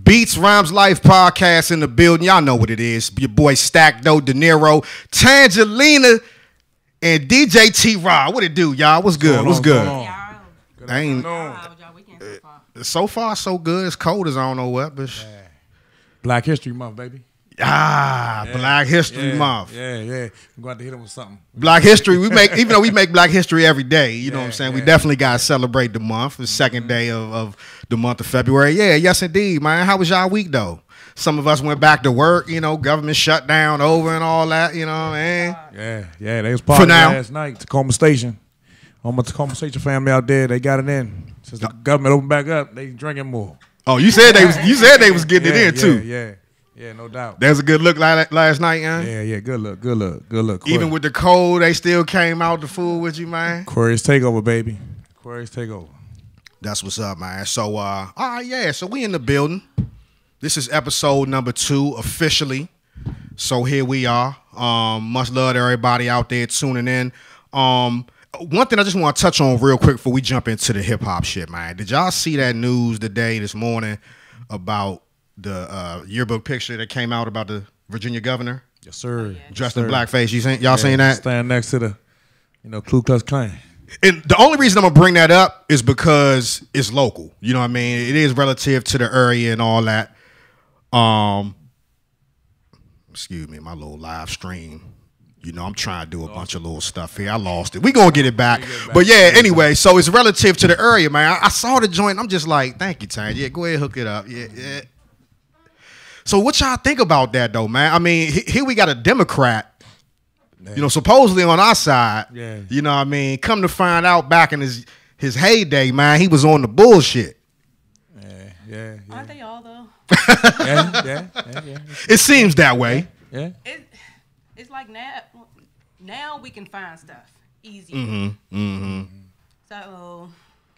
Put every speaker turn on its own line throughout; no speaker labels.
Beats Rhymes Life podcast in the building. Y'all know what it is. Your boy Stack Doe, De Niro, Tangelina, and DJ T-Rod. What it do, y'all? What's good? What's good? I ain't. So far, so good. It's cold as I don't know what, but
Black History Month, baby.
Black History Month.
I'm going to hit him with something.
Black History, even though we make Black History every day, you know what I'm saying? We definitely got to celebrate the month, the second day of the month of February. Yeah, yes indeed, man. How was y'all week, though? Some of us went back to work, government shut down over and all that, you know what I mean?
Yeah, they was partying last night, Tacoma Station. On my Tacoma Station family out there, they got it in. Since the government opened back up, they drinking more.
Oh, you said they was getting it in, too.
Yeah, no doubt.
There's a good look last night, man.
Yeah, good look.
Even with the cold, they still came out to fool with you, man.
Aquarius takeover, baby. Aquarius takeover.
That's what's up, man. So, so we in the building. This is episode number 2 officially. So here we are. Much love to everybody out there tuning in. One thing I just want to touch on real quick before we jump into the hip hop shit, man. Did y'all see that news this morning about the yearbook picture that came out about the Virginia governor?
Yes, sir.
Dressed in blackface. Y'all seen that?
Stand next to the, Ku Klux Klan.
And the only reason I'm gonna bring that up is because it's local. You know what I mean? It is relative to the area and all that. Excuse me, my little live stream. I'm trying to do a bunch of little stuff here. I lost it. We gonna get it back. But yeah, anyway, so it's relative to the area, man. I saw the joint. I'm just like, thank you, Tanya. Yeah, go ahead, hook it up. Yeah. So what y'all think about that, though, man? I mean, here we got a Democrat, supposedly on our side.
Yeah.
You know what I mean? Come to find out, back in his heyday, man, he was on the bullshit.
Yeah.
Aren't they all, though?
Yeah.
It seems that way.
Yeah.
It's like now we can find stuff easier.
Mm-hmm.
So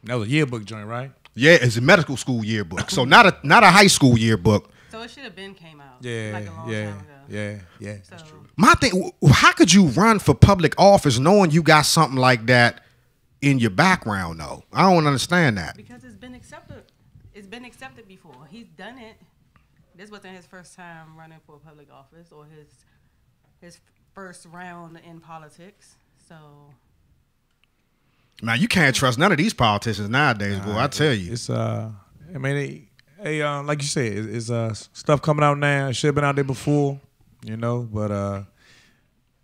that was a yearbook joint, right?
Yeah, it's a medical school yearbook. So not a high school yearbook.
So it should have came out.
Yeah,
like a long time ago.
Yeah.
So,
That's true.
My thing, how could you run for public office knowing you got something like that in your background, though? I don't understand that.
Because it's been accepted. It's been accepted before. He's done it. This wasn't his first time running for public office or his first round in politics. So,
man, you can't trust none of these politicians nowadays, boy. I tell you,
it's like you said, it's stuff coming out now. It should have been out there before, but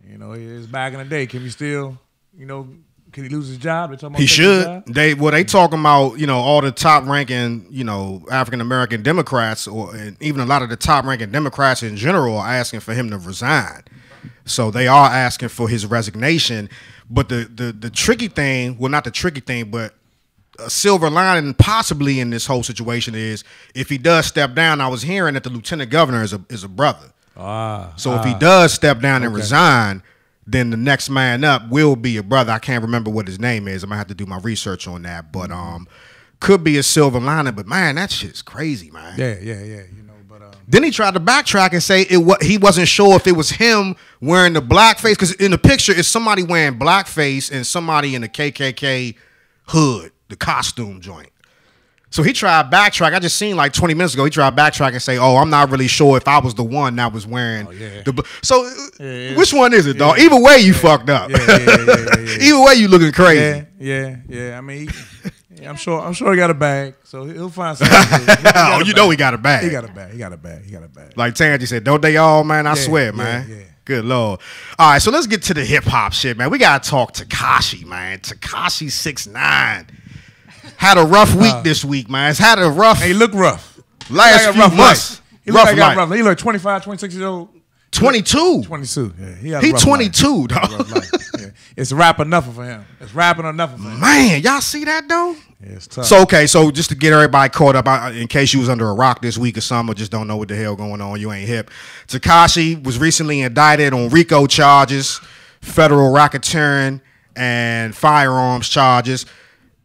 it's back in the day. Can we still, can he lose his job? They're talking about
he should. They talking about all the top ranking African American Democrats and even a lot of the top ranking Democrats in general are asking for him to resign. So they are asking for his resignation. But the tricky thing, well, not the tricky thing, but a silver lining possibly in this whole situation is if he does step down. I was hearing that the lieutenant governor is a brother. So if he does step down and resign, then the next man up will be a brother. I can't remember what his name is. I'm gonna have to do my research on that. But could be a silver lining. But man, that shit's crazy, man.
Yeah.
Then he tried to backtrack and say he wasn't sure if it was him wearing the blackface, because in the picture it's somebody wearing blackface and somebody in the KKK hood, the costume joint. So he tried to backtrack. I just seen like 20 minutes ago. He tried to backtrack and say, "Oh, I'm not really sure if I was the one that was wearing the." So which one is it, dog? Either way, you fucked up. Either way, you looking crazy.
Yeah. I mean, I'm sure he got a bag, so he'll find something.
He got a bag.
He got a bag.
Like Tangy said, don't they all, man? I swear, man.
Yeah.
Good Lord. All right, so let's get to the hip hop shit, man. We gotta talk Tekashi, man. Tekashi 6ix9ine had a rough week this week, man. It's had a rough.
He look rough.
Last few months.
He look like rough. He look 25, 26 years old.
22.
22. Yeah, he
22, dog.
It's rapping enough for him.
Man, y'all see that though?
Yeah, it's tough.
So just to get everybody caught up, in case you was under a rock this week or something, or just don't know what the hell going on, you ain't hip. Tekashi was recently indicted on RICO charges, federal racketeering, and firearms charges.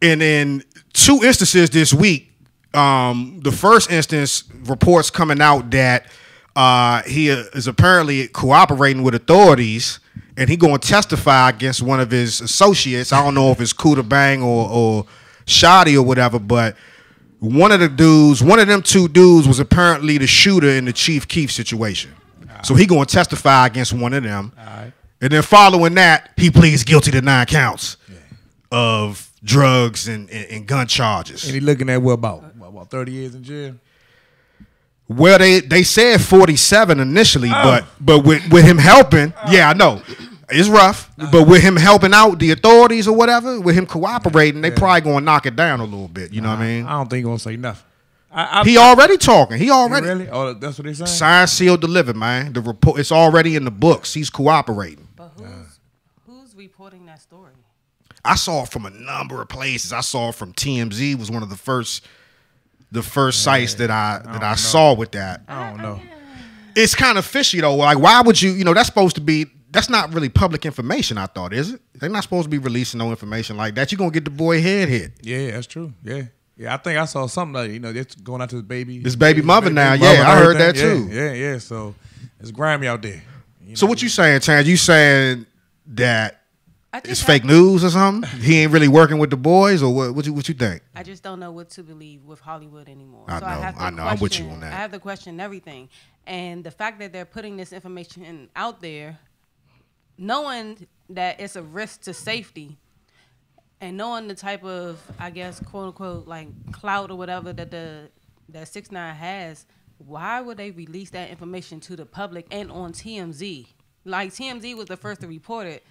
And in 2 instances this week, the first instance, reports coming out that he is apparently cooperating with authorities, and he going to testify against one of his associates. I don't know if it's Kuda Bang or Shadi or whatever, but one of them two dudes was apparently the shooter in the Chief Keef situation. So he going to testify against one of them.
All right.
And then following that, he pleads guilty to 9 counts of drugs and gun charges.
And he looking at what about 30 years in jail?
Well, they said 47 initially, but with him helping, I know. It's rough, but with him helping out the authorities or whatever, with him cooperating, they probably going to knock it down a little bit. You know what I mean?
I don't think he's going to say nothing.
He already talking. He already.
Really? Oh, that's what they saying?
Signed, sealed, delivered, man. The report, it's already in the books. He's cooperating.
But who's reporting that story?
I saw it from a number of places. I saw it from TMZ. Was one of the first sites that I saw with that.
I don't know.
It's kind of fishy though. Like, why would you? You know, that's supposed to be. That's not really public information. I thought, is it? They're not supposed to be releasing no information like that. You're gonna get the boy head hit.
Yeah, that's true. Yeah. I think I saw something like, they're going out to his baby.
His baby mother now. Yeah, I heard that too.
Yeah. So it's grimy out there.
So what you saying, Chance? You saying that it's fake news or something? He ain't really working with the boys, or what? What you think?
I just don't know what to believe with Hollywood anymore.
I know. I'm with you on that.
I have to question everything, and the fact that they're putting this information out there, knowing that it's a risk to safety. And knowing the type of, I guess, quote unquote, like clout or whatever that that 6ix9ine has, why would they release that information to the public and on TMZ? Like TMZ was the first to report it,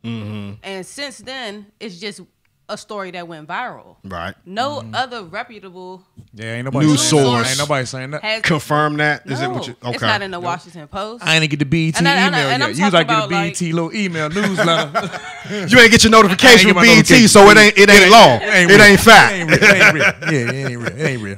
and since then it's just a story that went viral.
Right.
No other reputable
ain't nobody
news source.
Ain't nobody saying that.
Confirm that.
No,
Is it what you? Okay.
It's not in the Washington Post.
I ain't get the BET email yet. You like get the BET little email newsletter.
You ain't get your notification from BET, so it ain't law. It ain't fact.
It ain't real. Yeah, it ain't real.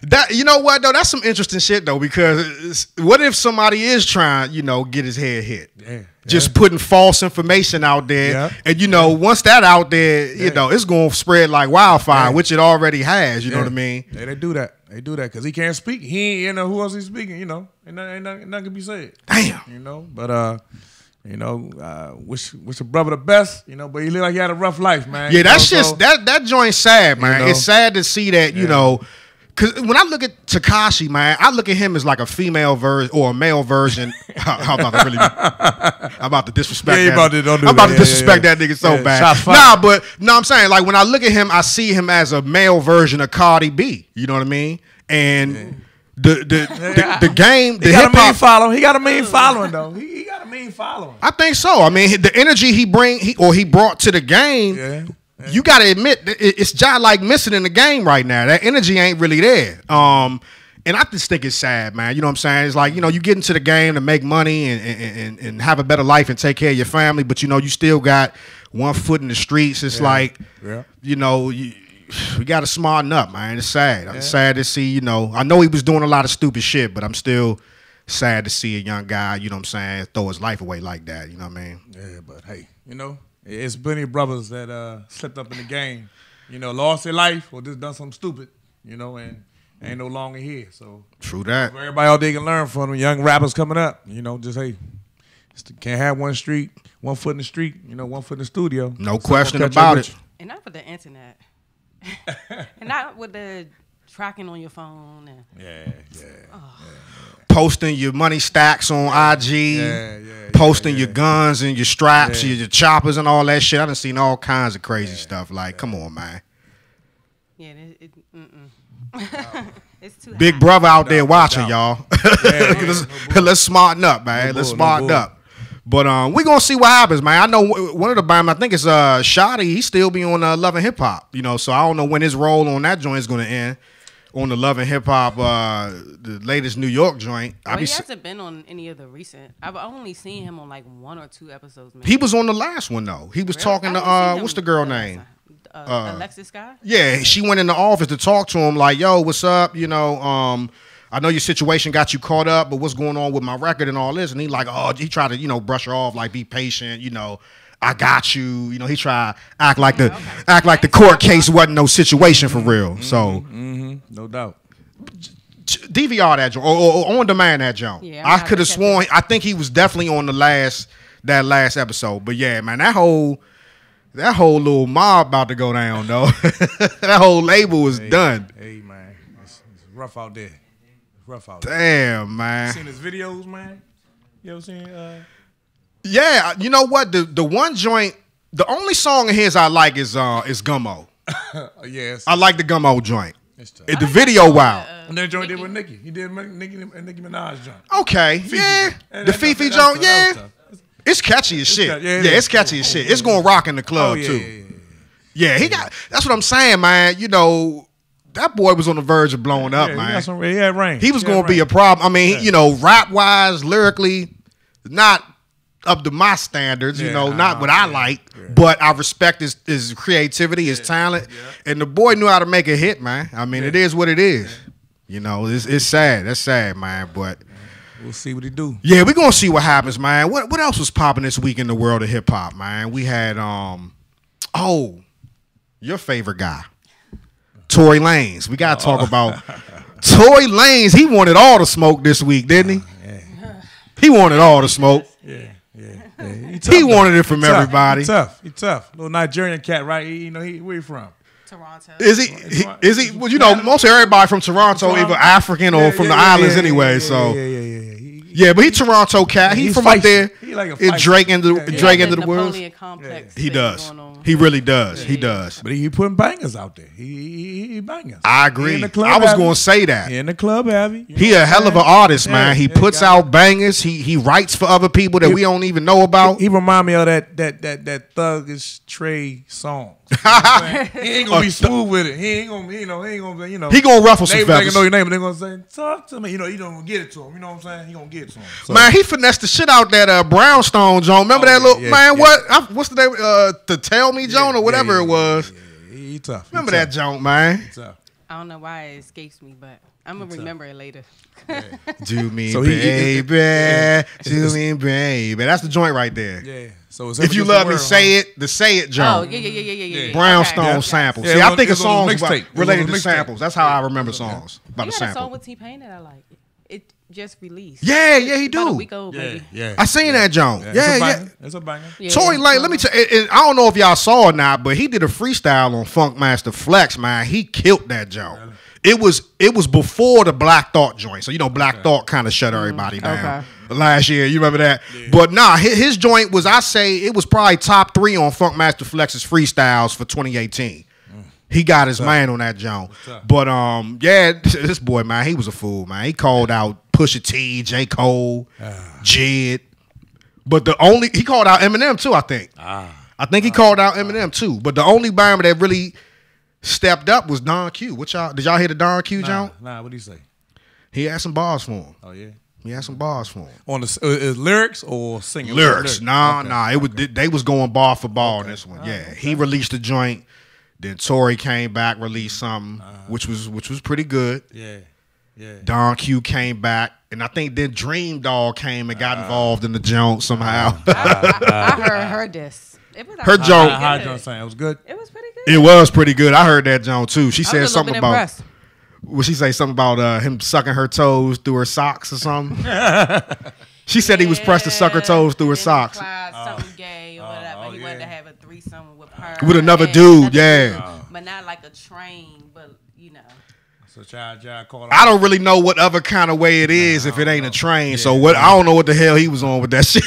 That, you know what though? That's some interesting shit though, because what if somebody is trying, get his head hit? Yeah. Just putting false information out there, and once that out there, it's gonna spread like wildfire, which it already has. You know what I mean?
Yeah, they do that. They do that because he can't speak. He ain't who else he's speaking. Ain't nothing can be said.
Damn.
But wish the brother the best. But he looked like he had a rough life, man.
Yeah, that's just that joint's sad, man. It's sad to see that. Because when I look at Tekashi, man, I look at him as like a female version or a male version. I'm about to disrespect that. I'm about to disrespect that nigga so bad. I'm saying, like, when I look at him, I see him as a male version of Cardi B. You know what I mean? And the game, the hip hop.
He got a mean following though. He got a mean following.
I think so. I mean, the energy he brought to the game. Yeah. You got to admit, it's just like missing in the game right now. That energy ain't really there. And I just think it's sad, man. You know what I'm saying? It's like, you get into the game to make money and have a better life and take care of your family, but, you still got one foot in the streets. It's like, we got to smarten up, man. It's sad. I'm sad to see, I know he was doing a lot of stupid shit, but I'm still sad to see a young guy, you know what I'm saying, throw his life away like that. You know what I mean?
Yeah, but hey, it's plenty of brothers that slipped up in the game, lost their life or just done something stupid, and ain't no longer here. So
true that.
Everybody out there can learn from them young rappers coming up. Just can't have one foot in the street, one foot in the studio.
No question about it.
And not with the internet, and not with the tracking on your phone. And,
posting your money stacks on IG, posting your guns and your straps, your choppers and all that shit. I done seen all kinds of crazy stuff. Like, come on, man.
Yeah, it's too
Big
high.
brother out there watching, y'all. Let's smarten up, man. Let's smarten up. But we gonna see what happens, man. I know one of the bands, I think it's Shotty. He still be on Love and Hip Hop, so I don't know when his role on that joint is gonna end. On the Love and Hip Hop, the latest New York joint.
Well, he hasn't been on any of the recent. I've only seen him on like 1 or 2 episodes. Maybe.
He was on the last one though. He was talking to what's the girl name?
Alexis Guy.
Yeah, she went in the office to talk to him. Like, yo, what's up? I know your situation got you caught up, but what's going on with my record and all this? And he he tried to brush her off, like, be patient. I got you. He tried to act like the court case wasn't no situation for real. So,
no doubt.
DVR that joint or on demand that joint.
Yeah,
I could have sworn. I think he was definitely on that last episode. But yeah, man, that whole That whole little mob about to go down, though. That whole label was done.
Hey, man. It's rough out there. It's rough out
there. Damn,
You
man.
seen his videos, man? You ever seen?
Yeah, you know what? The one joint, the only song of his I like is Gummo.
Yes.
I like the Gummo joint.
It's tough.
The video wild.
And then joint did with Nicki. He did Nicki Minaj joint.
Okay,
Fifi
yeah.
joint.
The Fifi joint, yeah.
That was tough.
It's catchy as shit.
Yeah,
It's catchy as shit. It's gonna rock in the club too. Yeah, he got. That's what I'm saying, man. You know, that boy was on the verge of blowing up, man.
He had range.
He was gonna be a problem. I mean, you know, rap wise, lyrically, not up to my standards. You know, not what I like, but I respect his creativity, his talent, and the boy knew how to make a hit, man. I mean, it is what it is. You know, it's sad. That's sad, man. But
we'll see what he do.
yeah, we're gonna see what happens, man. What else was popping this week in the world of hip hop, man? We had your favorite guy, Tory Lanez. We gotta talk about Tory Lanez. He wanted all the smoke this week, didn't he? He wanted all the smoke.
Yeah.
He wanted it from everybody.
He tough. Little Nigerian cat, right? Where you from?
Toronto.
Is he? Well, you know, most everybody from Toronto, either African or from the islands anyway. So yeah, but he Toronto cat. He from
feisty.
up there.
He like a
in
feisty.
Drake into the world.
Napoleon complex
He
thing
does.
going on.
He really does. He does.
But he putting bangers out there. He bangers.
I
He
agree.
in the club,
I was
Abby.
going to say that.
He in the club, Abby. You
He
know
a
what
hell
I'm
of an
saying?
artist, man. He puts out bangers. He writes for other people that we don't even know about.
He remind me of that Thuggish Trey song. You know what I'm saying? He ain't gonna be smooth with it. He ain't gonna be.
He gonna ruffle some
Neighbors ain't gonna
feathers.
know your name, but they gonna say, "Talk to me." You don't get it to him. You know what I'm saying? He gonna get it to him. So,
Man, he finessed the shit out that Brownstone Joan. Remember that little man? What's the name? To Tell Me Joan or whatever it was.
He tough.
Remember that Joan, man?
He tough.
I don't know why it escapes me, but I'm gonna remember it later.
Do me,
So
baby. Do me, baby. That's the joint right there.
Yeah. So it's
If you love me, say it. The Say It
Oh
Joan.
yeah.
Brownstone
Okay.
samples.
Yeah,
See,
it
I
was-
think
it
of
was on
songs
the mixtape.
related
It
to
was on the
samples. That's how I remember songs about
You
the
got a song
sample.
with T-Pain that I like. It just released.
Yeah, he
About a
do.
week old, baby.
Yeah.
I seen that Joan. Yeah.
It's a banger.
Yeah.
Tory Lanez, let me tell you, and I don't know if y'all saw or not, but he did a freestyle on Funkmaster Flex, man. He killed that joint. It was before the Black Thought joint. So, you know, Black Thought kind of shut everybody down last year. You remember that? Yeah. But nah, his joint was, I say, it was probably top 3 on Funkmaster Flex's freestyles for 2018. He got his man on that joint. But yeah, this boy, man, he was a fool, man. He called out Pusha T, J. Cole, Jid. But he called out Eminem too, I think. I think he called out Eminem too. But the only band that really stepped up was Don Q. Did y'all hear the Don Q joint?
Nah, what did he say?
He had some bars for him.
Oh yeah.
He had some bars for him.
On the lyrics or singing?
Lyrics. Nah. It was they was going bar for bar on this one. Yeah. He released the joint. Then Tory came back, released something, which was pretty good.
Yeah.
Don Q came back, and I think then Dream Dog came and got involved in the joint somehow.
I heard this. It was
Her joke.
How John saying it was good.
It was pretty good.
It was pretty good. I heard that joint too. She
I
said
was a little
something
bit
about.
impressed.
Would she say something about him sucking her toes through her socks or something? She said he was pressed to suck her toes through her socks.
Something gay or whatever. He wanted to have a threesome with her.
With another
and
dude,
another
yeah.
dude, but not like a train, but you know.
So child called.
I don't really know what other kind of way it is if it ain't a train. So what? I don't know what the hell he was on with that shit.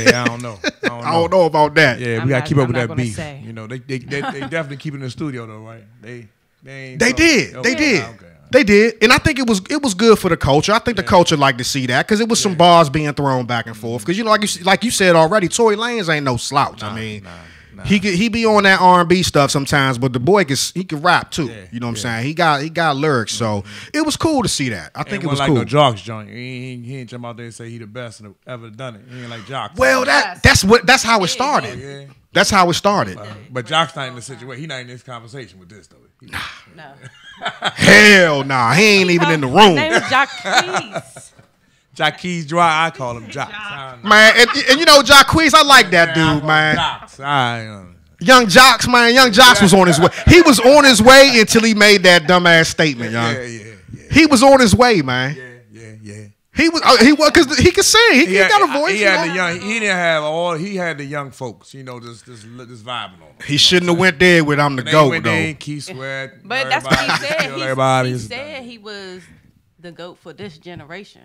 Yeah, I don't know.
I don't know about that.
Yeah,
I'm
we gotta
not-
keep up
I'm
with
not
that
gonna
beef.
say.
You know, they definitely keep it in the studio though, right? They
They
ain't
did.
Okay.
They did.
Okay.
They did, and I think it was good for the culture. I think the culture liked to see that because it was some bars being thrown back and forth. Because you know, like you said already, Tory Lanez ain't no slouch. I mean, he be on that R&B stuff sometimes, but the boy he can rap too.
Yeah,
You know what I'm saying? He got lyrics, so it was cool to see that. I think it was
like
cool.
no Jocks joint. He ain't jump out there and say he the best and ever done it. He ain't like Jocks.
Well, that's how it started.
Yeah.
That's how it started.
But Jocks not in the situation. He not in this conversation with this though.
No.
Hell nah, he ain't even in the room.
His name is Jock Keys.
Jacquees Dry, I call him Jocks.
Man, and you know, Jacquees, I like that dude, man.
Jocks.
Young Jocks, man. Young Jocks was on his way. He was on his way until he made that dumbass statement, young.
Yeah.
He was on his way, man.
Yeah.
He was because he could sing. He got a voice.
He had the young. He didn't have all. He had the young folks. You know, just vibing on him.
He shouldn't have went there with "I'm the GOAT" though.
Keith Sweat.
But that's what he said. He said he was the GOAT for this generation,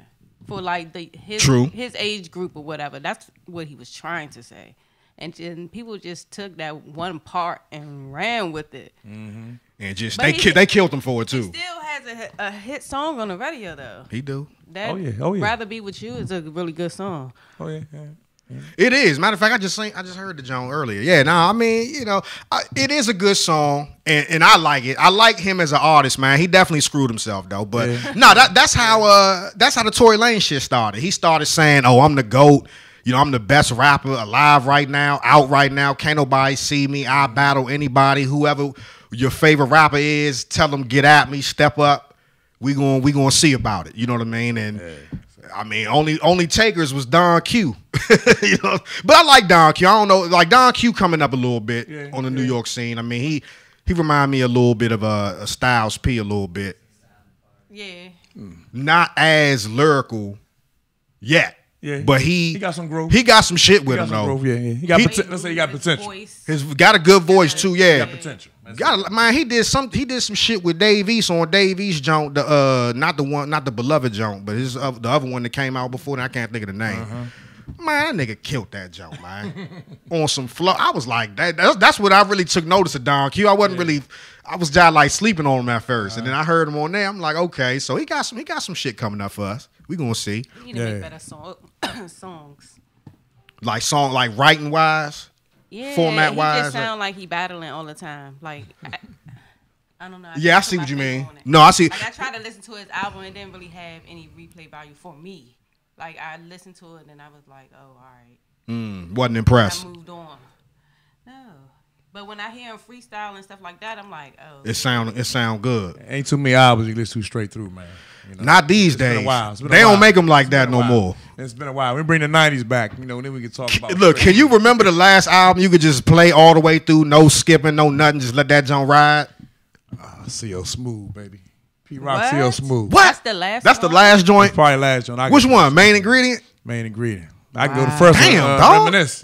for like his age group or whatever. That's what he was trying to say, and people just took that one part and ran with it.
Mm-hmm. And just they killed him for it too.
He still has a hit song on the radio though.
He do.
Oh yeah.
Rather Be With You is a really good song.
Oh yeah.
It is. Matter of fact, I just heard the Joan earlier. Yeah, I mean, it is a good song, and I like it. I like him as an artist, man. He definitely screwed himself though. But that's how the Tory Lanez shit started. He started saying, "Oh, I'm the GOAT. I'm the best rapper alive right now, out right now. Can't nobody see me. I battle anybody, whoever your favorite rapper is. Tell them get at me, step up. We gonna see about it. You know what I mean?" And I mean, only takers was Don Q. But I like Don Q. I don't know, like Don Q coming up a little bit on the New York scene. I mean, he remind me a little bit of a Styles P a little bit.
Yeah.
Not as lyrical yet.
Yeah,
but he
got some growth.
He got some shit with him though.
Growth, yeah. He got let's say he got potential.
He's got a good voice too. Yeah,
he got potential.
Man, he did some shit with Dave East on Dave East joint. Not the Beloved joint, but the other one that came out before that. I can't think of the name. Man, that nigga killed that joint, man. On some flow. I was like, that's what I really took notice of Don Q. I wasn't really. I was just like sleeping on him at first, and then I heard him on there. I'm like, okay, so he got some shit coming up for us. We gonna see.
We need to make better songs.
Like writing wise.
Yeah,
format
he
wise.
Just sound like he battling all the time. Like I don't know.
I see what you mean. No, I see.
Like I tried to listen to his album. It didn't really have any replay value for me. Like I listened to it and I was like, oh, all right.
Wasn't impressed.
I moved on. No. But when I hear him freestyle and stuff like that, I'm like, oh.
It sound good.
Ain't too many albums you listen to straight through, man.
Not these days. They don't make them like that no more.
It's been a while. We bring the 90s back, then we can talk about.
Look, can you remember the last album you could just play all the way through, no skipping, no nothing, just let that joint ride?
C.O. Smooth, baby. P-Rock, C.O. Smooth.
What?
That's the last
That's the last joint?
That's probably last joint.
Which one? Main Ingredient?
Main Ingredient. I can go to first one.
Damn, dog.
Reminisce.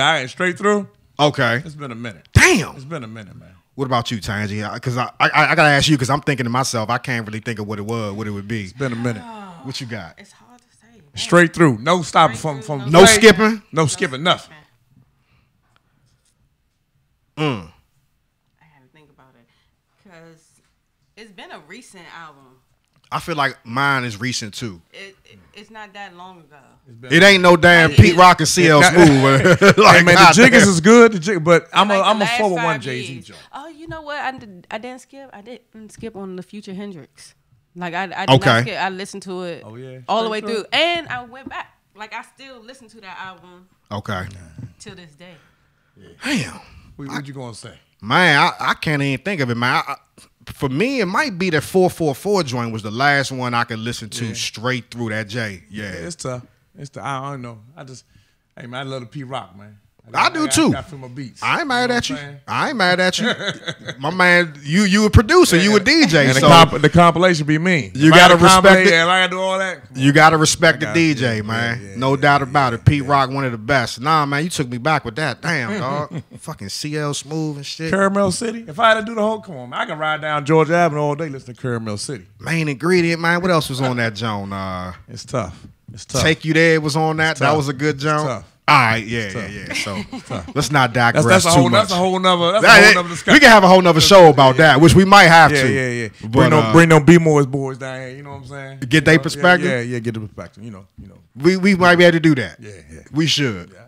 All right, straight through.
Okay.
It's been a minute.
Damn.
It's been a minute, man.
What about you, Tangy? Because I gotta ask you because I'm thinking to myself, I can't really think of what it would be.
It's been a minute.
What you got?
It's hard to say. Man.
Straight through. No stopping from
no skipping?
No skipping, nothing.
I had to think about it. Because it's been a recent album.
I feel like mine is recent too.
It's not that long ago.
It ain't no damn Pete Rock and CL Smooth.
Like, man, the Jiggers is good. But I'm a 401 Jay-Z joint.
Oh, you know what? I didn't skip. I didn't skip on the Future Hendrix. Like I did not skip. I listened to it all the way through, and I went back. Like I still listen to that album.
Okay.
Till this day.
Damn.
What you gonna say?
Man, I can't even think of it, man. For me, it might be that 444 joint was the last one I could listen to straight through that J. Yeah.
It's tough. I don't know. Hey man, I love the P Rock, man.
I do too.
I feel my beats.
I ain't mad at you. I ain't mad at you. My man, you a producer, you a DJ.
And
so
the compilation be mean.
You gotta respect it.
And I gotta do all that.
You gotta respect the DJ, man. No doubt about it. Pete Rock, one of the best. Nah, man, you took me back with that. Damn, dog. Fucking CL Smooth and shit.
Caramel City. If I had to do the whole, come on, man, I can ride down Georgia Avenue all day listening to Caramel City.
Main Ingredient, man. What else was on that joint?
It's tough. It's tough.
Take You There was on that. That was a good joint.
Tough.
All right, yeah. So let's not digress too much.
That's a whole nother discussion.
We can have a whole nother show about that, which we might have to.
Yeah.
But,
bring them B-Moy's boys down here. You know what I'm saying?
Get their perspective.
Yeah. Get the perspective. You know.
We might be able to do that.
Yeah.
We should. Yeah.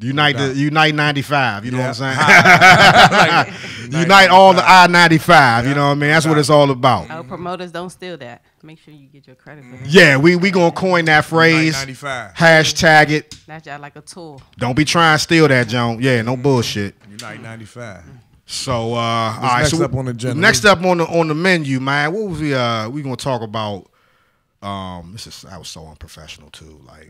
Unite 95. You know what I'm saying? Unite all the I-95. You know what I mean? That's what it's all about.
Our promoters don't steal that. Make sure you get your credit for that.
Yeah, we gonna coin that phrase. Hashtag it.
That's just like a tool.
Don't be trying to steal that, Joan. Yeah, no bullshit.
Unite 95.
So all right.
Next up on the agenda.
Next up on the menu, man. What was we gonna talk about? That was so unprofessional too. Like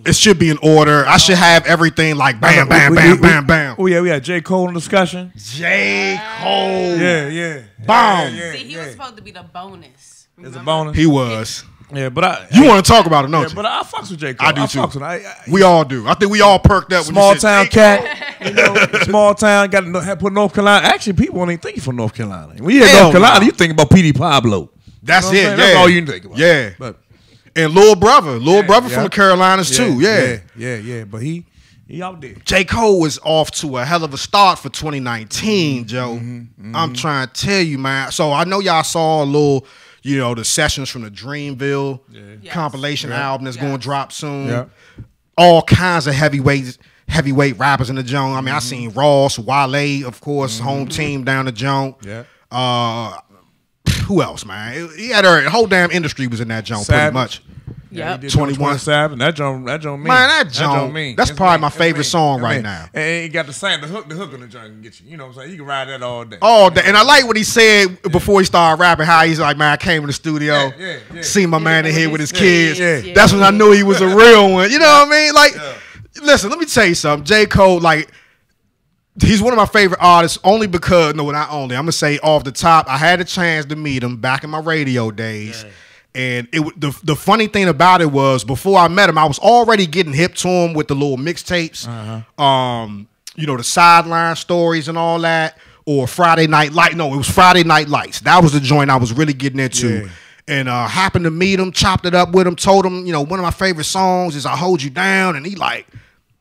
it should be in order. I should have everything like bam, bam, bam, bam, bam.
Oh yeah, we had J. Cole in discussion.
J. Cole.
Yeah.
Bomb.
See, he was supposed to be the bonus.
It's a bonus.
He was.
Yeah, but
you want to talk about it, don't you?
But I fucks with J. Cole.
I do too.
Fucks with
we all do. I think we all perked up.
Small
when you
town
said,
cat, you know, small town. Got to put North Carolina. Actually, people don't even think from North Carolina. When you hear North Carolina, you think about P.D. Pablo.
That's it. Yeah,
that's all you think about.
Yeah,
but
and Lil Brother from the Carolinas too.
Yeah. But he out there.
J. Cole was off to a hell of a start for 2019, Joe. I'm trying to tell you, man. So I know y'all saw a little, you know, the sessions from the Dreamville compilation album that's going to drop soon.
Yeah.
All kinds of heavyweight rappers in the joint. I mean, I seen Ross, Wale, of course, home team down the joint.
Yeah.
Who else, man? He had the whole damn industry was in that joint pretty much.
Yeah,
21 Savage. That joint mean.
Man, that joint mean. That's probably my favorite song right now.
And he got the hook on the joint can get you. You know what I'm saying? You can ride that all day.
All day. And I like what he said before he started rapping, how he's like, man, I came in the studio, seen my man in here with his kids. That's when I knew he was a real one. You know what I mean? Like, listen, let me tell you something. J. Cole, like, he's one of my favorite artists only because, no, not only, I'm going to say off the top, I had a chance to meet him back in my radio days. Yeah. And the funny thing about it was, before I met him, I was already getting hip to him with the little mixtapes, you know, the sideline stories and all that, or Friday Night Light. No, it was Friday Night Lights. That was the joint I was really getting into. Yeah. And happened to meet him, chopped it up with him, told him, you know, one of my favorite songs is "I Hold You Down," and he like,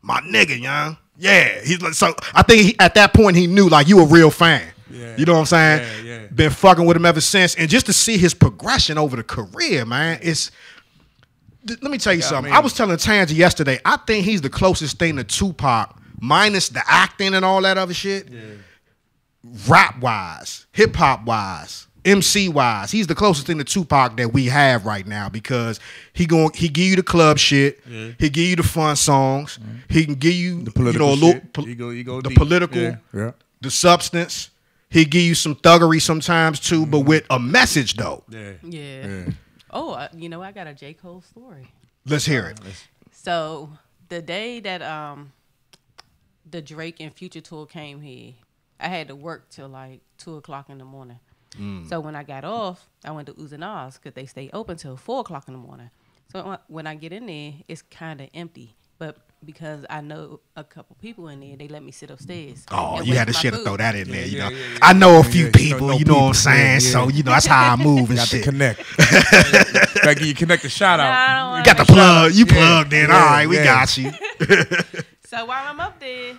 my nigga, young. Yeah, he's like, so I think at that point he knew, like, you a real fan. Yeah. You know what I'm saying? Yeah. Been fucking with him ever since. And just to see his progression over the career, man, let me tell you something. I was telling Tangi yesterday, I think he's the closest thing to Tupac, minus the acting and all that other shit. Yeah. Rap-wise, hip-hop-wise, MC-wise, he's the closest thing to Tupac that we have right now, because he give you the club shit, he give you the fun songs, he can give you the political, you know, the political, the substance. He give you some thuggery sometimes too, but with a message though.
Yeah. Oh, you know, I got a J. Cole story.
Let's hear it.
So the day that the Drake and Future tour came here, I had to work till like 2:00 in the morning. So when I got off, I went to Oohs and Ahs because they stay open till 4:00 in the morning. So when I get in there, it's kind of empty, but because I know a couple people in there, they let me sit upstairs. Oh, you had to shit to throw that in there, you know. I know a few people, you know what I'm saying? So, you know, that's how I move and shit.
Connect. Like you connect the shout out.
You got the plug. You plugged in. All right, we got you.
So while I'm up there,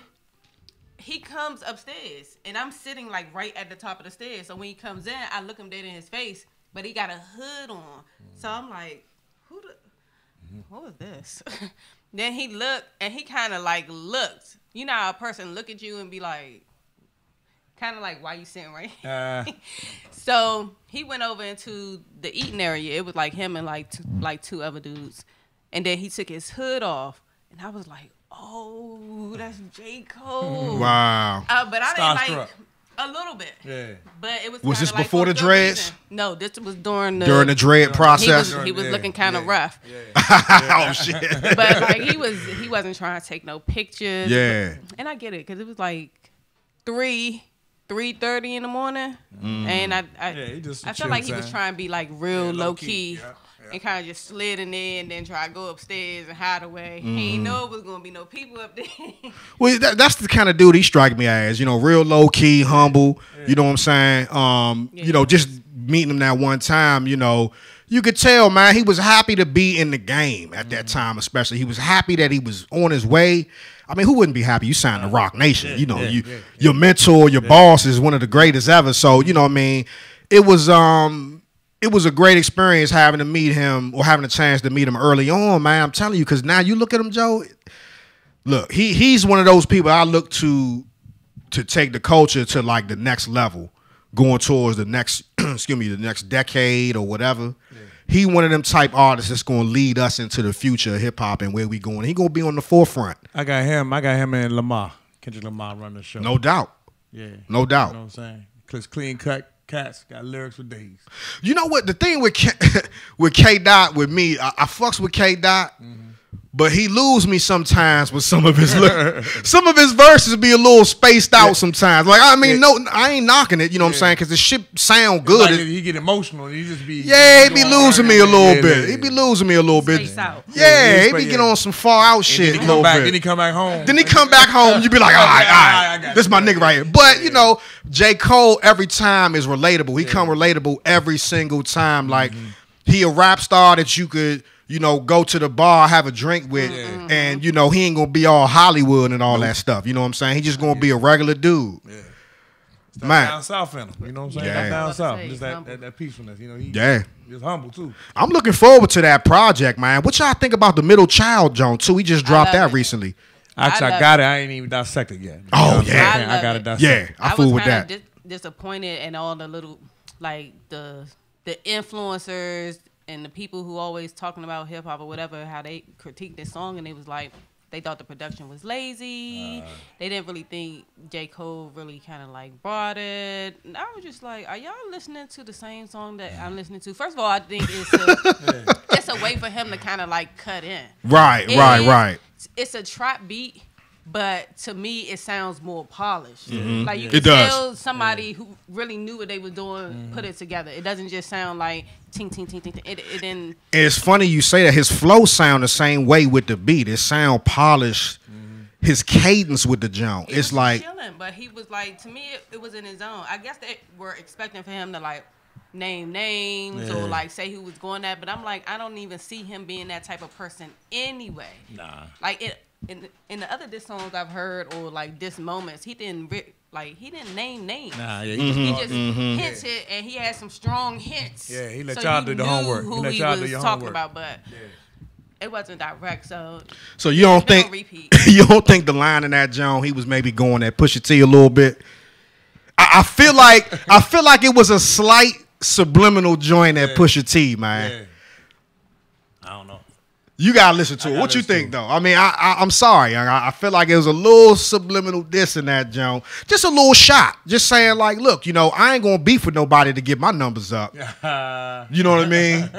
he comes upstairs, and I'm sitting like right at the top of the stairs. So when he comes in, I look him dead in his face, but he got a hood on. So I'm like, what was this? Then he looked, and he kind of like looked. You know how a person look at you and be like, kind of like, why you sitting right here? So he went over into the eating area. It was like him and like two other dudes. And then he took his hood off, and I was like, oh, that's J. Cole.
Wow.
But I didn't like a little bit. Yeah. But it was.
Was this
like
before the dreads?
No, this was during
the dread process.
He was looking kind of rough.
Oh shit.
But like he wasn't trying to take no pictures.
Yeah.
And I get it, because it was like 3:30 in the morning, and I felt like he was trying to be like real low key. And kind of just slid in there and then try to go upstairs and hide away. He didn't know it was going to be no people up there.
Well, that's the kind of dude he strike me as, you know, real low key, humble. You know what I'm saying? You know, just meeting him that one time, you know, you could tell, man, he was happy to be in the game at that time, especially. He was happy that he was on his way. I mean, who wouldn't be happy? You signed to Rock Nation. You know, your mentor, your boss is one of the greatest ever. So, you know what I mean? It was a great experience having to meet him, or having a chance to meet him early on, man. I'm telling you, because now you look at him, Joe. Look, he's one of those people I look to take the culture to like the next level, going towards the next, the next decade or whatever. Yeah. He one of them type artists that's going to lead us into the future of hip hop and where we going. He going to be on the forefront.
I got him and Lamar. Kendrick Lamar running the show.
No doubt.
Yeah.
No doubt.
You know what I'm saying? Because clean cut cats got lyrics for days.
You know what? The thing with K Dot with me, I fucks with K Dot, But he lose me sometimes with some of his verses be a little spaced out sometimes. Like I mean, no, I ain't knocking it. You know what I'm saying? Because the shit sound good.
Like he get emotional. He just be
he be losing me a little bit. He be losing me a little bit.
Yeah,
he be getting on some far out shit a little bit.
Then he come back home.
You be like, all right. This is my nigga right here. But you know, J. Cole every time is relatable. He come relatable every single time. Like he a rap star that you could, you know, go to the bar, have a drink with, and, you know, he ain't going to be all Hollywood and all that stuff. You know what I'm saying? He just going to be a regular dude.
Yeah.
Man.
Down south in him. You know what I'm saying?
Yeah.
Down south. Just that peacefulness. You know, he's humble, too.
I'm looking forward to that project, man. What y'all think about the Middle Child Joan, too? He just dropped that recently.
Actually, I got it. I ain't even dissected yet.
Oh, yeah.
I got it dissected.
Yeah, I fool with that.
Disappointed in all the little, like, the influencers and the people who always talking about hip hop or whatever, how they critiqued this song, and it was like they thought the production was lazy. They didn't really think J. Cole really kind of like brought it. And I was just like, are y'all listening to the same song that I'm listening to? First of all, I think it's a way for him to kind of like cut in.
Right.
It's a trap beat, but to me, it sounds more polished. Like you
It
can
does.
tell somebody who really knew what they were doing put it together. It doesn't just sound like ting ting ting ting. Ting. It didn't.
It's funny you say that. His flow sound the same way with the beat. It sound polished. His cadence with the jump. It's like
chilling, but he was like, to me, it was in his zone. I guess they were expecting for him to like name names or like say who was going at, but I'm like, I don't even see him being that type of person anyway.
Nah.
Like it. In the other diss songs I've heard or like diss moments, he didn't name names.
Nah, yeah,
he just hinted and he had some strong hints.
Yeah, he let y'all do the homework.
Who he was talking about, but it wasn't direct. So
you don't think you don't think the line in that Joan he was maybe going at Pusha T a little bit. I feel like it was a slight subliminal joint at Pusha T, man.
Yeah. I don't know.
You gotta listen to it. What you think, though? I mean, I'm sorry. I feel like it was a little subliminal diss in that, Joan. Just a little shot. Just saying, like, look, you know, I ain't gonna beef with nobody to get my numbers up. You know what I mean?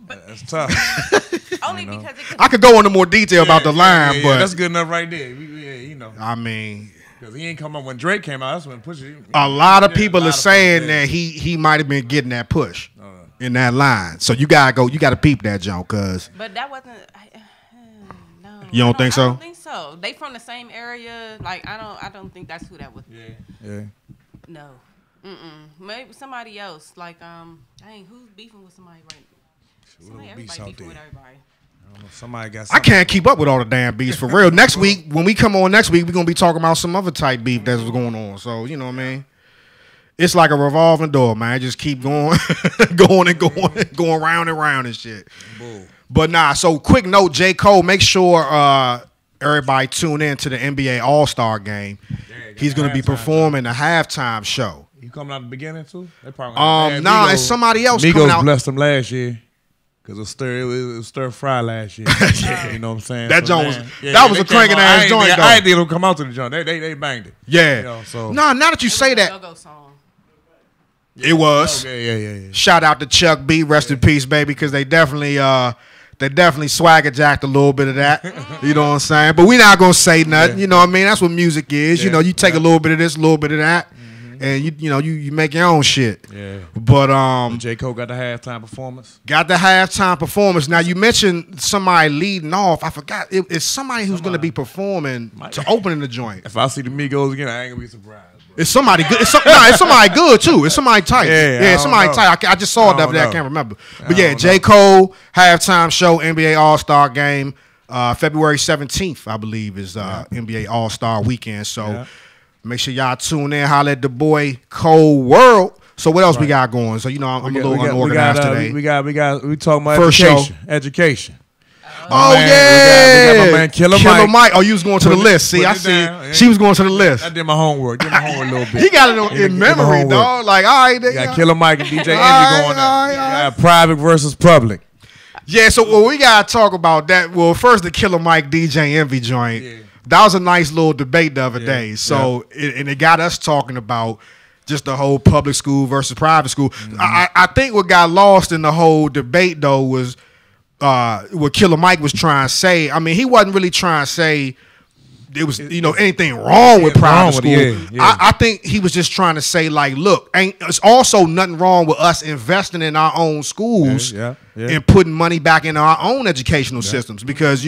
That's tough.
Only because
I could go into more detail about the line, but
that's good enough right there. You know.
I mean,
because he ain't come up when Drake came out. That's when Pusha.
A lot of people are saying that he might have been getting that push. In that line, so you gotta peep that, Joan, cause.
But that wasn't. No.
You don't think so?
I don't think so. They from the same area. Like I don't think that's who that was.
Yeah.
No. Maybe somebody else. Like dang, who's beefing with somebody right now? Everybody beefing with everybody.
I don't know. Somebody got.
I can't keep up with all the damn beefs for real. Next week, when we come on next week, we're gonna be talking about some other type beef that's going on. So you know what I mean. It's like a revolving door, man. Just keep going, going round and round and shit. Bull. But nah, so quick note, J. Cole, make sure everybody tune in to the NBA All-Star game. He's going to be performing a halftime show.
You coming out the beginning, too?
Nah, it's somebody else coming out.
Migos blessed them last year. Because it was stir fry last year. You know what I'm saying?
That joint was a cranking ass joint, though.
I ain't think it'll come out to the joint. They banged it.
Yeah.
You know, so.
Nah, now that you say that. It was.
Yeah.
Shout out to Chuck B. Rest in peace, baby, because they definitely swagger jacked a little bit of that. You know what I'm saying? But we not gonna say nothing. You know what I mean? That's what music is. You know, you take a little bit of this, a little bit of that, and you make your own shit.
Yeah.
But
J. Cole got the halftime performance.
Now you mentioned somebody leading off. I forgot. It's somebody who's gonna be performing to opening the joint.
If I see the Migos again, I ain't gonna be surprised.
It's somebody good. It's somebody good too. It's somebody tight. Yeah, somebody tight. I just saw it the other day. I can't remember. But yeah, J. Cole halftime show, NBA All-Star game, February 17th, I believe, is NBA All-Star weekend. So make sure y'all tune in. Holla at the boy Cole World. So what else we got going? So I'm a little unorganized today.
We talking about
First
education.
Oh, yeah.
We got my man Killer
Mike. Oh, you was going to the list. See, I see. She was going to the list.
I did my homework. a little bit.
He got it in memory, dog. Like, all right.
You got Killer Mike and DJ Envy going there. You got private versus public.
Yeah, so we got to talk about that. Well, first, the Killer Mike DJ Envy joint. Yeah. That was a nice little debate the other day. So, it got us talking about just the whole public school versus private school. I think what got lost in the whole debate, though, was what Killer Mike was trying to say. I mean, he wasn't really trying to say there was anything wrong with private school. I think he was just trying to say like, look, it's also nothing wrong with us investing in our own schools and putting money back in our own educational systems because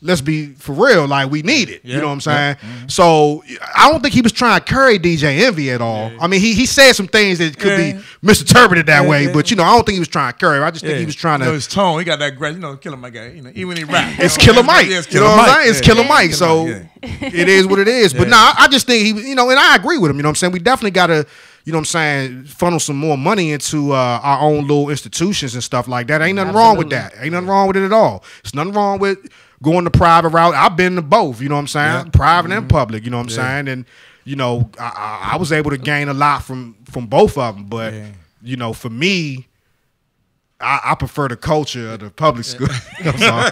let's be for real, like we need it. You know what I'm saying? So I don't think he was trying to curry DJ Envy at all. I mean, he said some things that could be misinterpreted that way, but I don't think he was trying to curry. I just think he was trying to.
His tone, he got that great. Killer Mike guy. Even when he rap,
it's Killer Mike. You know what I'm saying? It's Killer Mike. So it is what it is. But I just think he, and I agree with him. You know what I'm saying? We definitely got to. You know what I'm saying? Funnel some more money into our own little institutions and stuff like that. Ain't nothing wrong with that. Ain't nothing wrong with it at all. It's nothing wrong with going the private route. I've been to both. You know what I'm saying? Private and public. You know what I'm saying? And I was able to gain a lot from both of them. But for me, I prefer the culture of the public school. I'm sorry.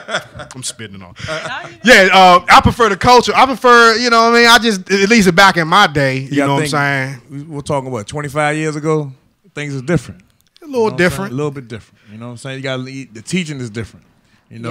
I'm spitting it on. I prefer the culture. I prefer, I just, at least back in my day, you know what I'm saying?
We're talking, 25 years ago? Things is different.
A little different.
A little bit different. You know what I'm saying? You got the teaching is different.
It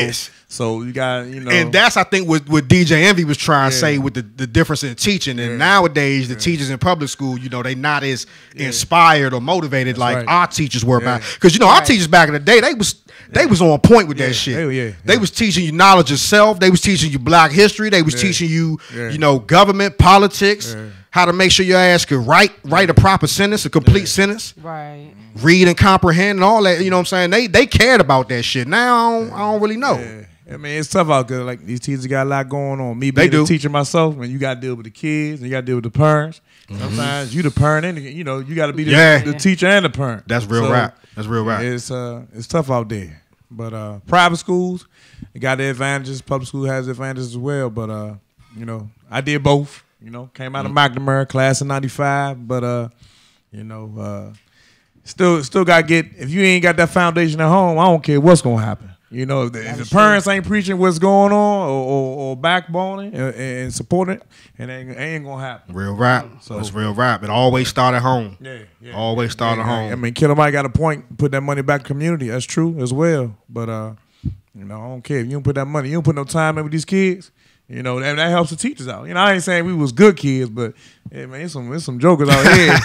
is.
So you got,
and that's I think what DJ Envy was trying to say with the difference in teaching. And nowadays the teachers in public school, they not as inspired or motivated like our teachers were back. Because our teachers back in the day, they was on point with that shit. They was teaching you knowledge of self. They was teaching you Black history. They was teaching you, government, politics, how to make sure your ass could write a proper sentence, a complete sentence.
Right.
Read and comprehend and all that. You know what I'm saying? They cared about that shit. Now I don't really know.
Yeah. I mean, it's tough out there. Like these teachers got a lot going on. Me being a teacher myself, man, you got to deal with the kids and you got to deal with the parents. Sometimes you the parent and you got to be the teacher and the parent.
That's real rap. That's real rap.
It's tough out there. But private schools, they got their advantages. Public school has advantages as well. But I did both. Came out of McNamara, class of '95. But still got to get. If you ain't got that foundation at home, I don't care what's gonna happen. If the parents ain't preaching what's going on or backboning and supporting it, it ain't gonna happen.
Real rap. So it's real rap. It always start at home. Always start at home.
I mean, Killer Mike got a point. Put that money back in the community. That's true as well. But I don't care if you don't put that money. You don't put no time in with these kids. That helps the teachers out. I ain't saying we was good kids, but there's some jokers out here.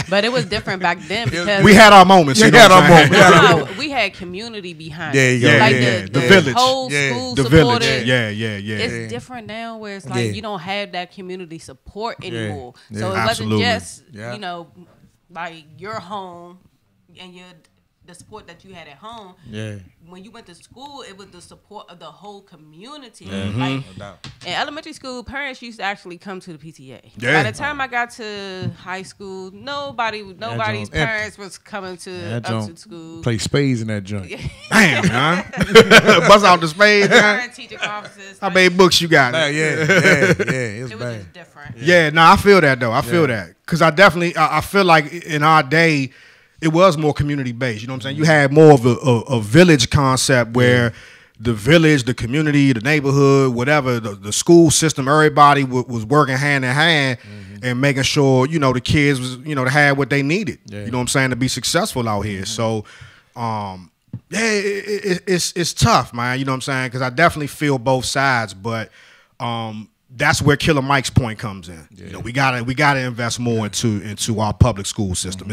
But it was different back then because
we had our moments.
We had community behind
it.
The
village,
whole school
the
supported.
Village.
It's different now where it's like you don't have that community support anymore. So it
Absolutely.
wasn't just like your home and the support that you had at home. When you went to school, it was the support of the whole community. Like, in elementary school, parents used to actually come to the PTA. By the time I got to high school, nobody's parents was coming to school.
Play spades in that joint.
Damn, man. Bust out the spades, man.
Parent teacher conferences.
How many books you got?
It was
bad. Just different.
I feel that though. I feel that because I feel like in our day, it was more community based. You know what I'm saying? You had more of a village concept where the village, the community, the neighborhood, whatever, the school system, everybody was working hand in hand and making sure, the kids was, to have what they needed. You know what I'm saying? To be successful out here. So, it's tough, man. You know what I'm saying? Because I definitely feel both sides, but that's where Killer Mike's point comes in. We gotta invest more into our public school system.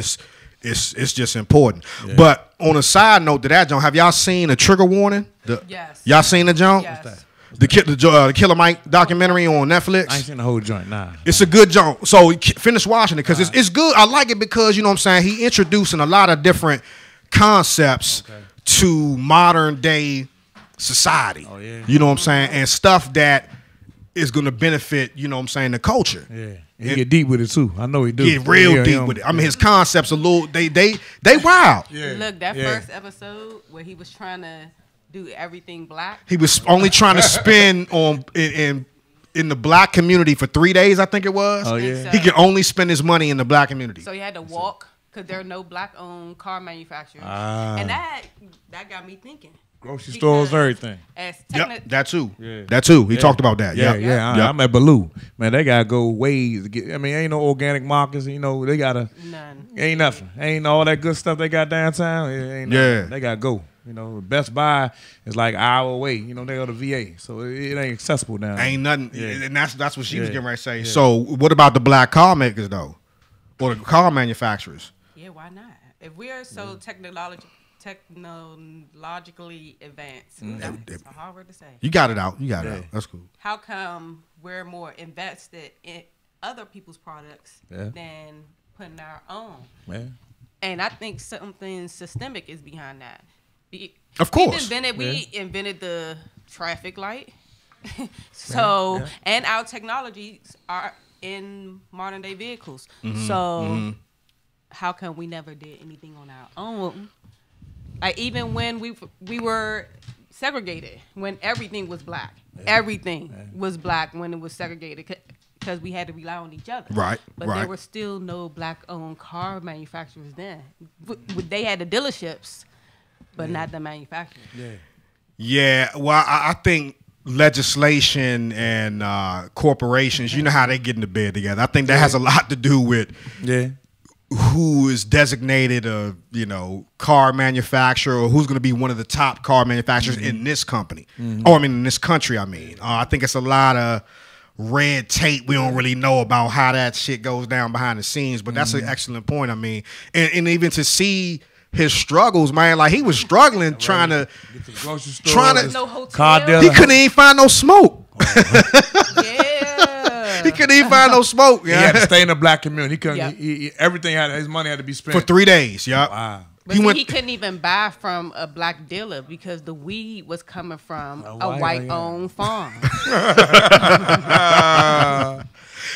It's just important. But on a side note to that, John, have y'all seen a trigger warning?
Yes.
Y'all seen the John?
Yes.
The Killer Mike documentary on Netflix?
I ain't seen the whole joint, nah.
It's a good joint. So finish watching it because it's good. I like it because, you know what I'm saying, he introducing a lot of different concepts to modern day society. You know what I'm saying? And stuff that is going to benefit, the culture.
He get deep with it too. I know he do.
Get real deep with it. I mean, his concepts a little. They wild.
Look, that first episode where he was trying to do everything Black.
He was only trying to spend in the Black community for 3 days. I think it was.
Oh yeah.
He could only spend his money in the Black community.
So he had to walk because there are no Black-owned car manufacturers, and that got me thinking.
Grocery stores, everything.
That too. That too. He talked about that.
I'm at Baloo. Man, they gotta go ways to get. I mean, ain't no organic markets. They gotta.
None.
Ain't nothing. Ain't all that good stuff they got downtown. Ain't nothing. They gotta go. You know, Best Buy is like an hour away. You know, they go to VA, so it ain't accessible now.
Ain't nothing, and that's what she was getting ready to say. Yeah. So, what about the black car makers though, or the car manufacturers?
Yeah, why not? If we are so technologically advanced, that's a hard word to say.
You got it out. You got it out. That's cool.
How come we're more invested in other people's products than putting our own? Yeah. And I think something systemic is behind that.
Of course.
We invented the traffic light. So, and our technologies are in modern day vehicles. So, how come we never did anything on our own? Like, even when we were segregated, when everything was black. Everything was black when it was segregated because we had to rely on each other.
Right.
But there were still no black-owned car manufacturers then. They had the dealerships, but not the manufacturers.
Yeah. Well, I think legislation and corporations, you know how they get into bed together. I think that has a lot to do with who is designated a car manufacturer, or who's going to be one of the top car manufacturers in this company, or in this country. I think it's a lot of red tape. We don't really know about how that shit goes down behind the scenes, but that's an excellent point. And even to see his struggles, man, like he was struggling trying to
get to the grocery store,
no hotel.
He couldn't even find no smoke. He couldn't even find no smoke.
He had to stay in the black community. He couldn't. Everything his money had to be spent
for 3 days. Yeah.
Wow.
But he couldn't even buy from a black dealer because the weed was coming from a white-owned farm.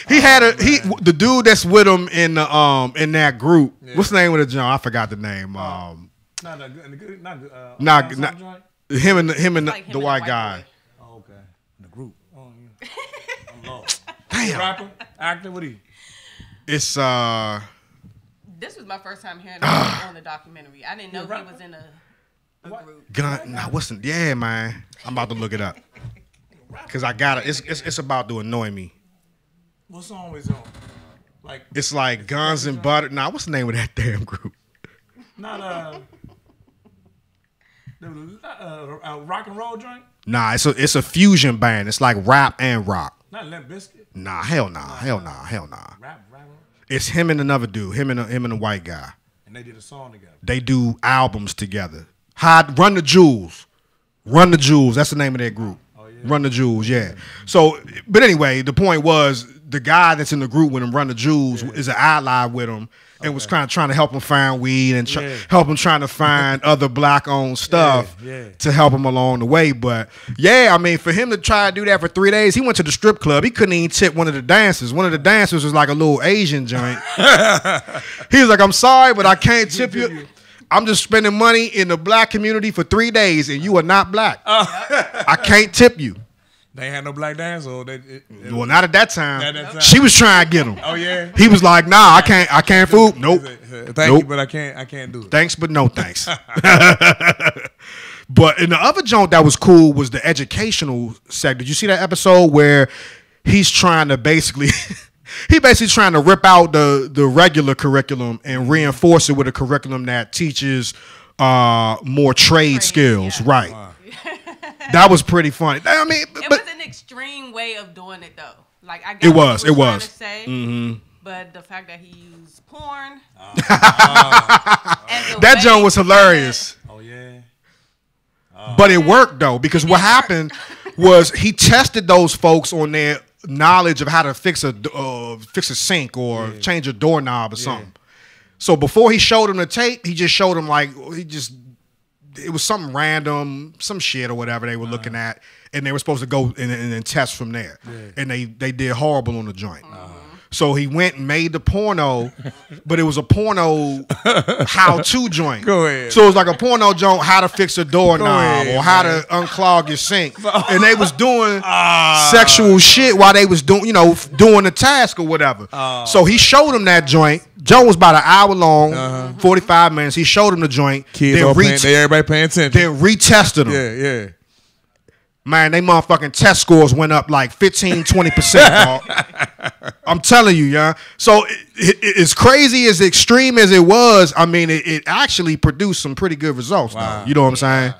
The dude that's with him in that group. What's the name of the joint? I forgot the name. Him and the white guy.
Oh, okay. In the group. Oh, yeah. I'm lost.
Damn.
Rapper, actor, what he?
It's
This was my first time hearing on the documentary. I didn't know he was in a group.
Yeah, man. I'm about to look it up because I got it. It's about to annoy me.
What song was on?
It's like Guns and Butter. Nah, what's the name of that damn group?
Not a rock and roll joint.
Nah, it's a fusion band. It's like rap and rock.
Not Limp Bizkit.
Nah, hell nah.
Rap.
It's him and another dude. Him and a white guy.
And they did a song together.
They do albums together. Run the Jewels. Run the Jewels. That's the name of their group. Oh, yeah. Run the Jewels. Yeah. So, but anyway, the point was the guy that's in the group with him, Run the Jewels, is an ally with him. And was kind of trying to help him find weed and help him trying to find other black-owned stuff to help him along the way. But, for him to try to do that for 3 days, he went to the strip club. He couldn't even tip one of the dancers. One of the dancers was like a little Asian joint. He was like, I'm sorry, but I can't tip you. I'm just spending money in the black community for 3 days, and you are not black. I can't tip you.
They ain't had no black dancer.
Well, not at that time. She was trying to get him.
Oh yeah.
He was like, "Nah, I can't fool. Nope.
Thank you, but I can't do it.
Thanks, but no thanks." But in the other joint that was cool was the educational segment. Did you see that episode where he's trying to basically trying to rip out the regular curriculum and reinforce it with a curriculum that teaches more trade skills, right? That was pretty funny. I mean,
it was an extreme way of doing it, though. Like I got
it was.
Trying to say, but the fact that he used porn,
that joke was hilarious.
Oh yeah.
But it worked though, because what happened was he tested those folks on their knowledge of how to fix a sink or change a doorknob or something. So before he showed them the tape, he just showed them it was something random, some shit or whatever they were looking at, and they were supposed to go and test from there. And they did horrible on the joint. So he went and made the porno, but it was a porno how-to joint.
Go ahead.
So it was like a porno joint, how to fix a doorknob or how to unclog your sink. And they was doing sexual shit while they was doing the task or whatever. So he showed them that joint. Joint was about an hour long, 45 minutes. He showed them the joint.
Kids everybody paying attention.
Then retested them.
Yeah.
Man, they motherfucking test scores went up like 15, 20%, dog. I'm telling you, yeah. So as crazy, as extreme as it was, I mean, it actually produced some pretty good results. Wow. Though. You know what I'm saying?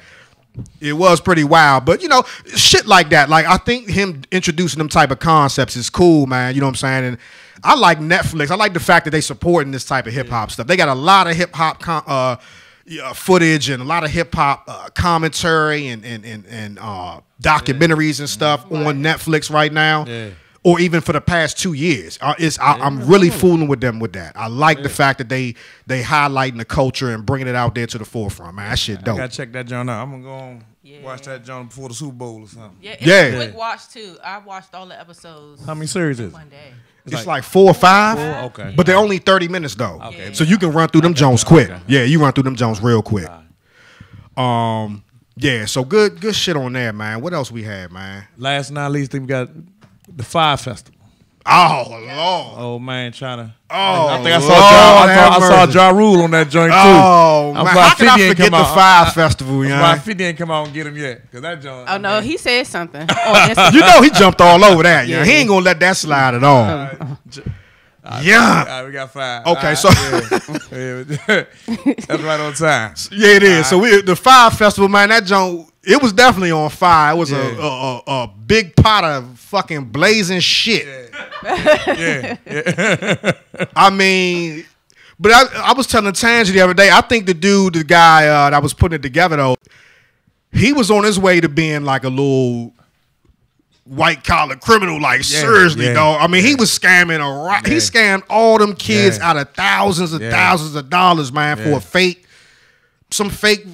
It was pretty wild, but you know, shit like that. Like I think him introducing them type of concepts is cool, man. You know what I'm saying? And I like Netflix. I like the fact that they supporting this type of hip hop stuff. They got a lot of hip hop footage and a lot of hip hop commentary and documentaries and stuff on Netflix right now. Yeah. Or even for the past 2 years, I'm really fooling with them with that. I like the fact that they highlighting the culture and bringing it out there to the forefront, man. That shit dope.
I gotta check that joint out. I'm gonna go on watch that joint before the Super Bowl or something.
Yeah, it's a quick watch too. I watched all the episodes.
How many series is it?
One day.
It's like 4 or 5.
4? Okay.
But they're only 30 minutes though. Okay. So you can run through them Jones quick. Okay. Yeah, you run through them Jones real quick. Yeah, so good shit on there, man. What else we had, man?
Last but not least, we got the Fire Festival.
Oh Lord!
Oh man, trying to.
Oh,
I think I saw Ja Rule on that joint too.
Oh man, how can I forget the Fire Festival? You know,
why 50 ain't come out and get him yet? Cause that joint.
Oh no, he said something.
You know he jumped all over that. Yeah, he ain't gonna let that slide at all. Yeah.
All right, we got 5.
Okay,
right,
so
that's right on time.
Yeah, it is. So the Fire Festival, man, that joint, it was definitely on fire. It was a big pot of fucking blazing shit.
Yeah.
I mean, but I was telling Tangy the other day, I think the guy that was putting it together though, he was on his way to being like a little white collar criminal, like seriously, dog. I mean, he was scamming he scammed all them kids out of thousands of dollars, man, for some fake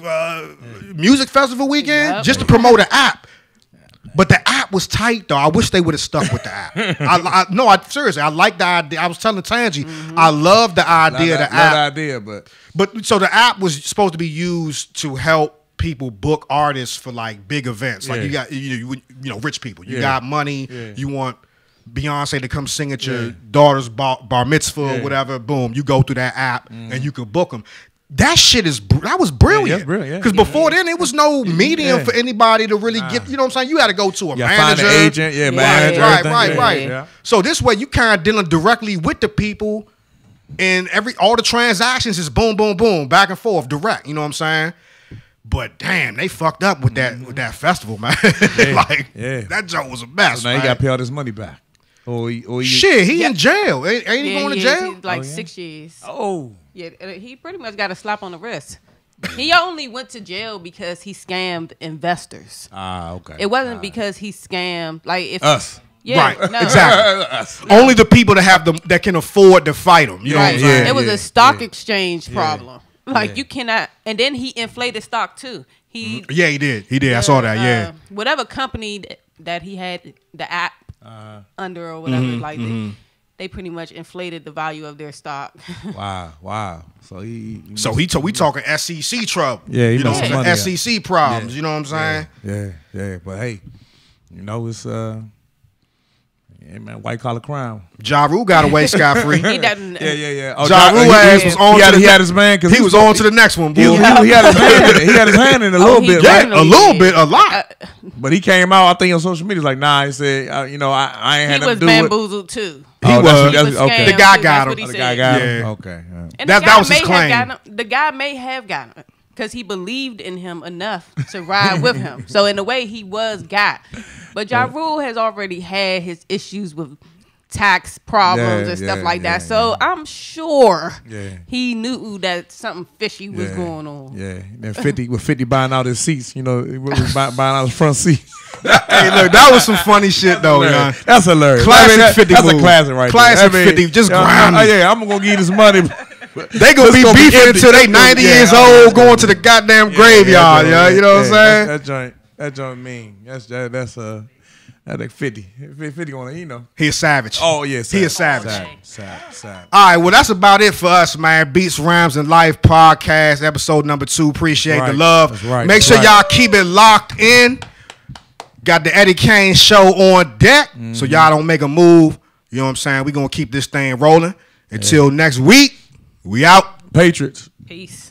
music festival weekend just to promote an app. But the app was tight though. I wish they would have stuck with the app. Seriously, I like the idea. I was telling Tangy, I love the idea of the app. But so the app was supposed to be used to help people book artists for like big events. Like you got you know rich people. You got money. You want Beyonce to come sing at your daughter's bar mitzvah or whatever. Boom, you go through that app and you can book them. That shit that was brilliant. Because before then, there was no medium for anybody to really get. You know what I'm saying? You had to go to a manager,
find an agent, manager,
right. Yeah. So this way, you kind of dealing directly with the people, and all the transactions is boom, boom, boom, back and forth, direct. You know what I'm saying? But damn, they fucked up with that festival, man. That joke was a mess.
So now
man.
He got to pay all his money back.
Shit, he in jail. Ain't he going to jail?
Like 6 years.
Oh.
Yeah, he pretty much got a slap on the wrist. He only went to jail because he scammed investors.
Okay.
It wasn't because he scammed
us.
Yeah,
right, exactly. Only the people that can afford to fight him. You know what I'm saying?
It was a stock exchange problem. Like you cannot, and then he inflated stock too. He
did. I saw that. Yeah.
Whatever company that he had the app under or whatever, they pretty much inflated the value of their stock.
Wow. So
we talking SEC trouble.
Yeah, he knows some money.
SEC problems. Yeah. You know what I'm
saying? Yeah. But hey, it's man, white collar crime.
Ja Rule got away scot free.
Yeah. Oh,
Ja Rule was on.
He had his man because
he was on to the next one. Boy.
He had his hand in it. He had his hand in it a little bit.
Yeah, a little bit, a lot.
But he came out, I think, on social media, like, nah. He said, I ain't had nothing to do with.
He was bamboozled too.
He was
okay.
The guy got him.
The guy got him.
Yeah.
Okay.
And that was his claim. The guy may have gotten it because he believed in him enough to ride with him. So in a way, he was got. But Ja Rule has already had his issues with tax problems and stuff like that. So I'm sure he knew that something fishy was going on.
Yeah. And 50 buying out his seats, he was buying out his front seat.
Hey, look, that was some funny shit though, man.
That's hilarious.
Classic 50
That's
move.
a classic right
Classic
there.
50, just ground.
I'm going to give you this money.
They gonna be beefing until they 90 years old, going to the goddamn graveyard. You know what I'm
saying? That joint mean. That's like 50 going,
He a savage.
Oh, yes.
He a savage.
Savage.
All right, well, that's about it for us, man. Beats, Rhymes, and Life podcast, episode number 2. Appreciate the love.
That's right.
Make sure y'all keep it locked in. Got the Eddie Kane show on deck, so y'all don't make a move. You know what I'm saying? We're going to keep this thing rolling. Until next week, we out.
Patriots.
Peace.